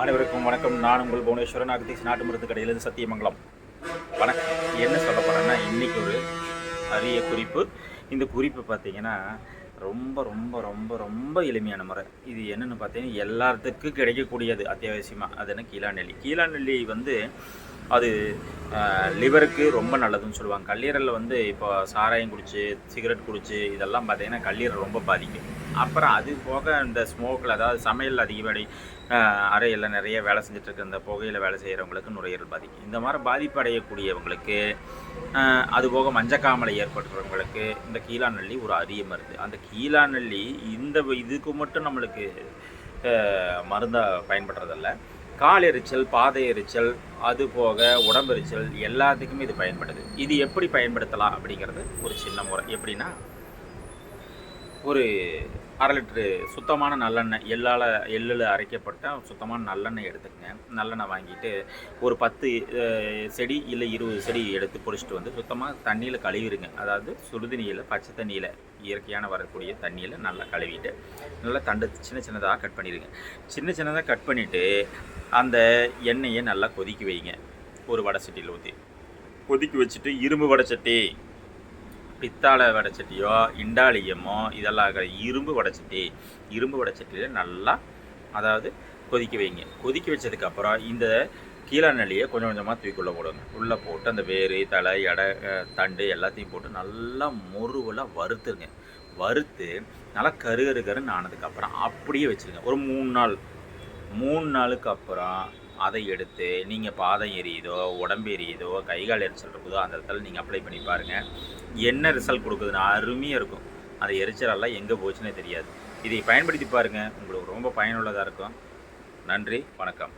அனைவருக்கும் வணக்கம். நான் உங்கள் புவனேஸ்வரன், அகதீஷ் நாட்டு மருந்து கடையிலிருந்து சத்தியமங்கலம். வணக்கம். என்ன சொல்ல போகிறேன்னா, இன்றைக்கி ஒரு அரிய குறிப்பு. இந்த குறிப்பு பார்த்திங்கன்னா ரொம்ப ரொம்ப ரொம்ப ரொம்ப எளிமையான முறை. இது என்னென்னு பார்த்தீங்கன்னா எல்லாத்துக்கும் கிடைக்கக்கூடியது அத்தியாவசியமாக. அது என்ன, கீழாநெல்லி. கீழாநெல்லி அது லிவருக்கு ரொம்ப நல்லதுன்னு சொல்லுவாங்க. கல்லீரலில் இப்போ சாராயம் குடித்து சிகரெட் குடித்து இதெல்லாம் பார்த்திங்கன்னா கல்லீரல் ரொம்ப பாதிக்கும். அப்புறம் அது போக இந்த ஸ்மோக்கில், அதாவது சமையல் அதிகப்படி அறையில் நிறைய வேலை செஞ்சிட்ருக்க இந்த புகையில் வேலை செய்கிறவங்களுக்கு நுரையீரல் பாதிக்கும். இந்த மாதிரி பாதிப்பு அடையக்கூடியவங்களுக்கு, அதுபோக மஞ்சக்காமலை ஏற்படுறவங்களுக்கு இந்த கீழாநெல்லி ஒரு அரிய மருந்து. அந்த கீழாநெல்லி இதுக்கு மட்டும் நம்மளுக்கு மருந்தாக பயன்படுறதில்ல. கால் எரிச்சல், பாதை எரிச்சல், அது போக உடம்பெரிச்சல் எல்லாத்துக்குமே இது பயன்படுது. இது எப்படி பயன்படுத்தலாம் அப்படிங்கிறது ஒரு சின்ன முறை. எப்படின்னா, ஒரு 1/2 லிட்ரு சுத்தமான நல்லெண்ணெய், எள்ளில் அரைக்கப்பட்ட சுத்தமான நல்லெண்ணெய் எடுத்துக்கங்க. நல்லெண்ணெய் வாங்கிட்டு ஒரு 10 செடி இல்லை 20 செடி எடுத்து பிடிச்சிட்டு வந்து சுத்தமாக தண்ணியில் கழுவிடுங்க. அதாவது சுடுதண்ணியில், பச்சை தண்ணியில், இயற்கையான வரக்கூடிய தண்ணியில் நல்லா கழுவிட்டு நல்லா தண்டு சின்ன சின்னதாக கட் பண்ணிடுங்க. சின்ன சின்னதாக கட் பண்ணிவிட்டு அந்த எண்ணெயை நல்லா கொதிக்க வைங்க. ஒரு வடை சட்டியில் ஊற்றி கொதிக்க வச்சுட்டு, இரும்பு வடைச்சட்டி, பித்தாளை வடைச்சட்டியோ இண்டாலியமோ இதெல்லாம் இரும்பு வடைச்சட்டியில் நல்லா கொதிக்க வைங்க. கொதிக்க வச்சதுக்கப்புறம் இந்த கீழாநெல்லியை கொஞ்சம் கொஞ்சமாக தூக்கிக்குள்ளே போடுங்க. உள்ளே போட்டு அந்த வேறு, தலை, தண்டு எல்லாத்தையும் போட்டு நல்லா முருவலாக வறுத்துருங்க. வறுத்து நல்லா கருன்னு ஆனதுக்கப்புறம் அப்படியே வச்சுருங்க. ஒரு 3 நாளுக்கு அப்புறம் அதை எடுத்து நீங்கள் பாதம் எரியுதோ, உடம்பு எரியுதோ, கை கால் எரிச்சல் இருக்குதோ அந்த இடத்துல நீங்கள் அப்ளை பண்ணி பாருங்கள். என்ன ரிசல்ட் கொடுக்குதுன்னா அருமையாக இருக்கும். அந்த எரிச்சலெல்லாம் எங்கே போச்சுன்னே தெரியாது. இதை பயன்படுத்தி பாருங்கள், உங்களுக்கு ரொம்ப பயனுள்ளதாக இருக்கும். நன்றி, வணக்கம்.